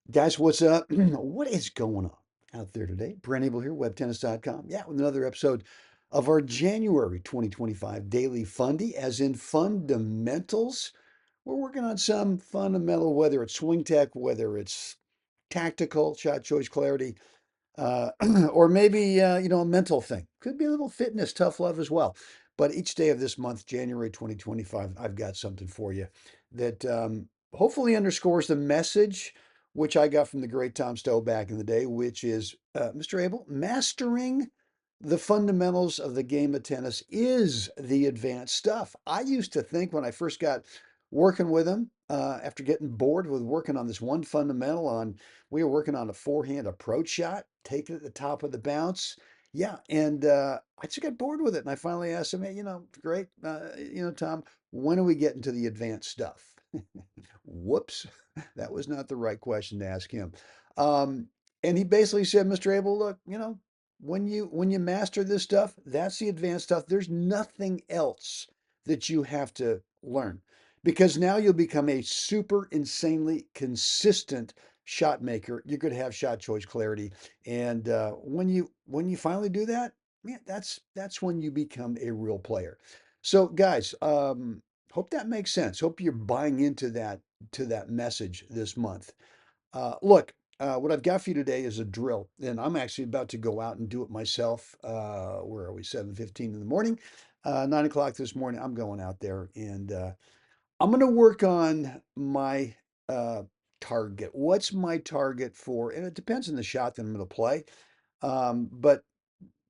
Guys, what's up? What is going on out there today? Brent Abel here, webtennis.com. Yeah, with another episode of our January 2025 daily Fundy, as in fundamentals. We're working on some fundamental, whether it's swing tech, whether it's tactical, shot choice clarity, uh, or maybe a mental thing. Could be a little fitness, tough love as well. But each day of this month, January 2025, I've got something for you that hopefully underscores the message which I got from the great Tom Stowe back in the day, which is, Mr. Abel, mastering the fundamentals of the game of tennis is the advanced stuff. I used to think when I first got working with him, after getting bored with working on this one fundamental on we were working on a forehand approach shot, taking it at the top of the bounce. Yeah, and I just got bored with it, and I finally asked him, "Hey, great, Tom, when are we getting to the advanced stuff?" Whoops, that was not the right question to ask him. Um, and he basically said, "Mr. Abel, look, when you master this stuff, that's the advanced stuff. There's nothing else that you have to learn." Because now you'll become a super insanely consistent shot maker. You're going to have shot choice clarity, and when you finally do that, man, that's when you become a real player. So, guys, hope that makes sense. Hope you're buying into that message this month. Look, what I've got for you today is a drill, and I'm actually about to go out and do it myself. Where are we? 7:15 in the morning. 9 o'clock this morning. I'm going out there and I'm going to work on my uh, target. What's my target for? And it depends on the shot that I'm going to play. But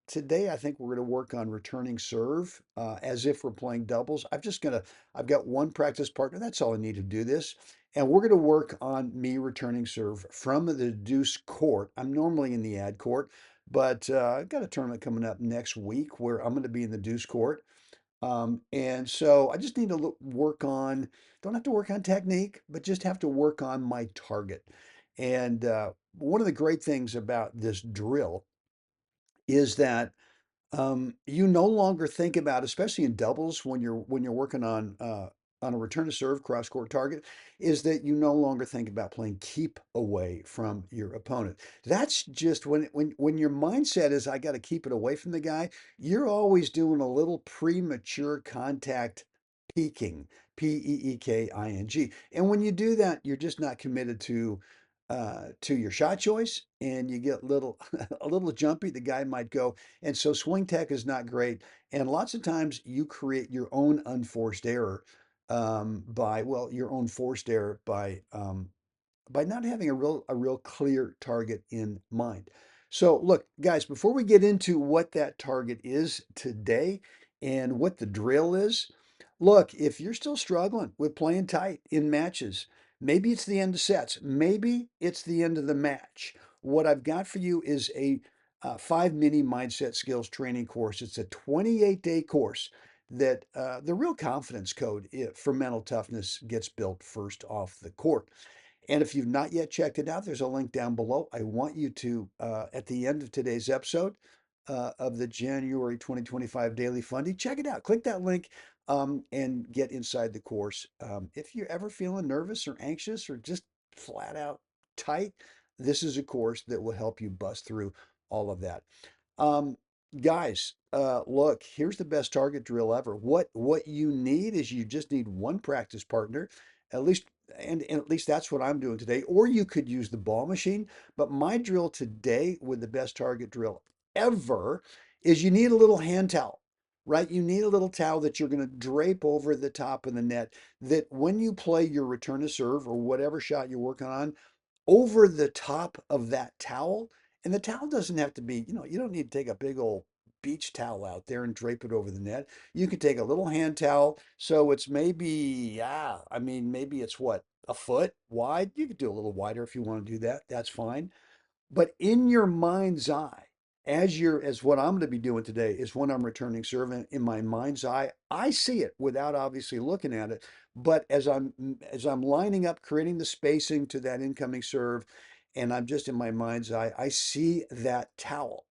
today, I think we're going to work on returning serve as if we're playing doubles. I've got one practice partner. That's all I need to do this. And we're going to work on me returning serve from the deuce court. I'm normally in the ad court, but I've got a tournament coming up next week where I'm going to be in the deuce court. And so I just need to work on, don't have to work on technique, but just have to work on my target. And one of the great things about this drill is that you no longer think about, especially in doubles, when you're working on a return to serve cross court target, is that you no longer think about playing keep away from your opponent. That's just when your mindset is I got to keep it away from the guy. You're always doing a little premature contact peaking, Peeking. And when you do that, you're just not committed to your shot choice, and you get little a little jumpy. The guy might go, and so swing tech is not great. And lots of times you create your own unforced error your own forced error by not having a real clear target in mind. So look, guys, before we get into what that target is today and what the drill is, look, if you're still struggling with playing tight in matches, maybe it's the end of sets, maybe it's the end of the match. What I've got for you is a 5 mini mindset skills training course. It's a 28-day course that the real confidence code for mental toughness gets built first off the court. And if you've not yet checked it out, there's a link down below. I want you to, at the end of today's episode of the January 2025 Daily Fundy, check it out. Click that link and get inside the course. If you're ever feeling nervous or anxious or just flat out tight, this is a course that will help you bust through all of that. Um, Guys, look, here's the best target drill ever. What you need is you just need one practice partner, at least, and at least that's what I'm doing today. Or you could use the ball machine. But my drill today with the best target drill ever is you need a little hand towel, right? You need a little towel that you're going to drape over the top of the net. That when you play your return to serve or whatever shot you're working on, over the top of that towel. And the towel doesn't have to be, you don't need to take a big old beach towel out there and drape it over the net. You can take a little hand towel. So it's maybe, yeah, I mean, maybe it's what, a foot wide? You could do a little wider if you want to do that. That's fine. But in your mind's eye, as what I'm going to be doing today is when I'm returning serve in my mind's eye, I see it without obviously looking at it. But as I'm lining up, creating the spacing to that incoming serve, and I'm just in my mind's eye, I see that towel.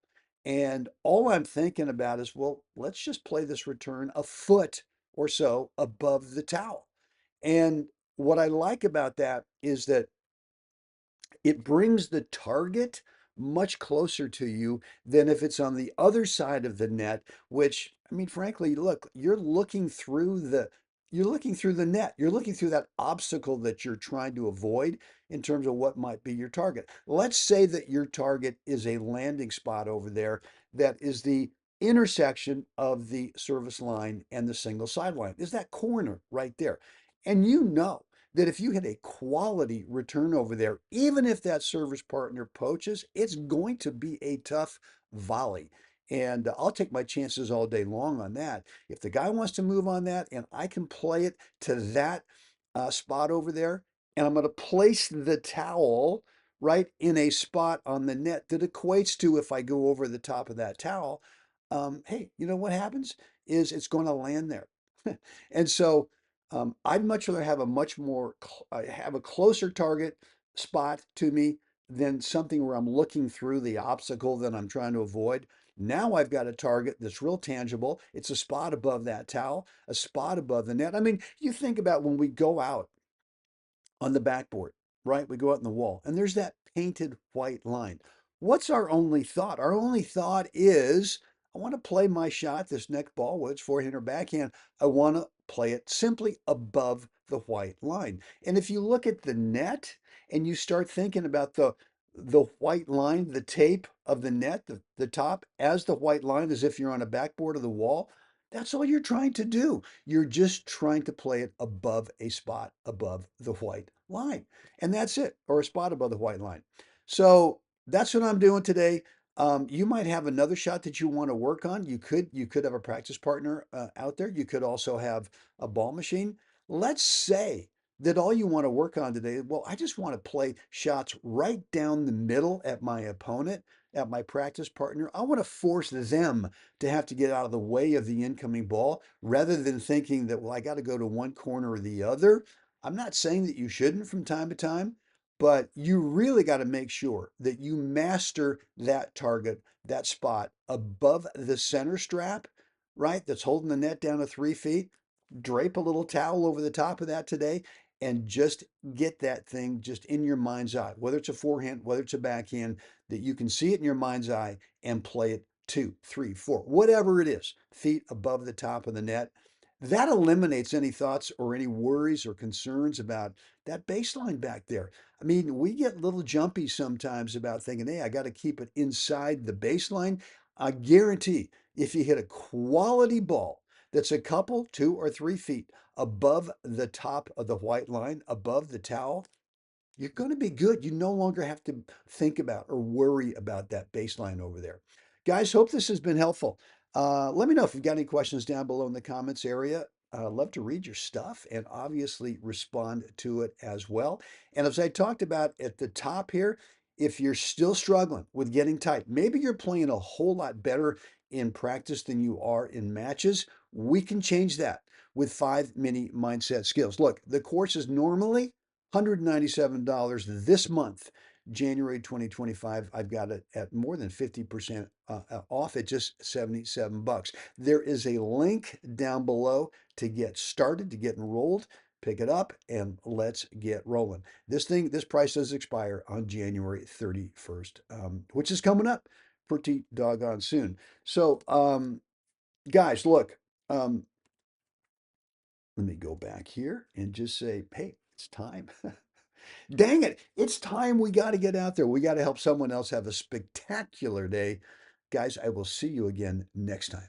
And all I'm thinking about is, well, let's just play this return a foot or so above the towel. And what I like about that is that It brings the target much closer to you than if it's on the other side of the net, which, I mean, frankly, look, you're looking through the net. You're looking through that obstacle that you're trying to avoid in terms of what might be your target. Let's say that your target is a landing spot over there that is the intersection of the service line and the single sideline. Is that corner right there? And you know that if you hit a quality return over there, even if that service partner poaches, it's going to be a tough volley. And I'll take my chances all day long on that. If the guy wants to move on that and I can play it to that spot over there, and I'm going to place the towel right in a spot on the net that equates to if I go over the top of that towel, hey, you know what happens is it's going to land there. And so I'd much rather have a much more have a closer target spot to me than something where I'm looking through the obstacle that I'm trying to avoid. Now I've got a target that's real tangible. It's a spot above that towel, a spot above the net. I mean, you think about when we go out on the backboard, right? We go out in the wall and there's that painted white line. What's our only thought? Our only thought is, I want to play my shot, this next ball, whether it's forehand or backhand, I want to play it simply above the white line. And if you look at the net and you start thinking about the white line, the tape of the net, the top as the white line, as if you're on a backboard of the wall, that's all you're trying to do. You're just trying to play it above a spot above the white line. And that's it, or a spot above the white line. So that's what I'm doing today. You might have another shot that you want to work on. You could have a practice partner out there. You could also have a ball machine. Let's say that all you want to work on today, well, I just want to play shots right down the middle at my opponent, at my practice partner. I want to force them to have to get out of the way of the incoming ball rather than thinking that, well, I got to go to one corner or the other. I'm not saying that you shouldn't from time to time, but you really got to make sure that you master that target, that spot above the center strap, right? That's holding the net down to 3 feet. Drape a little towel over the top of that today and just get that thing just in your mind's eye, whether it's a forehand, whether it's a backhand, that you can see it in your mind's eye and play it 2, 3, 4, whatever it is, feet above the top of the net. That eliminates any thoughts or any worries or concerns about that baseline back there. I mean, we get a little jumpy sometimes about thinking, hey, I got to keep it inside the baseline. I guarantee if you hit a quality ball that's a couple, 2 or 3 feet above the top of the white line, above the towel, you're going to be good. You no longer have to think about or worry about that baseline over there. Guys, hope this has been helpful. Let me know if you've got any questions down below in the comments area. Love to read your stuff and obviously respond to it as well. And as I talked about at the top here, if you're still struggling with getting tight, maybe you're playing a whole lot better in practice than you are in matches, we can change that with 5 mini mindset skills. Look, the course is normally $197 this month, January 2025. I've got it at more than 50% off at just 77 bucks. There is a link down below to get started, to get enrolled. Pick it up and let's get rolling. This price does expire on January 31st, which is coming up pretty doggone soon. So, guys, look, um, let me go back here and just say, hey, it's time. Dang it, it's time we got to get out there. We got to help someone else have a spectacular day. Guys, I will see you again next time.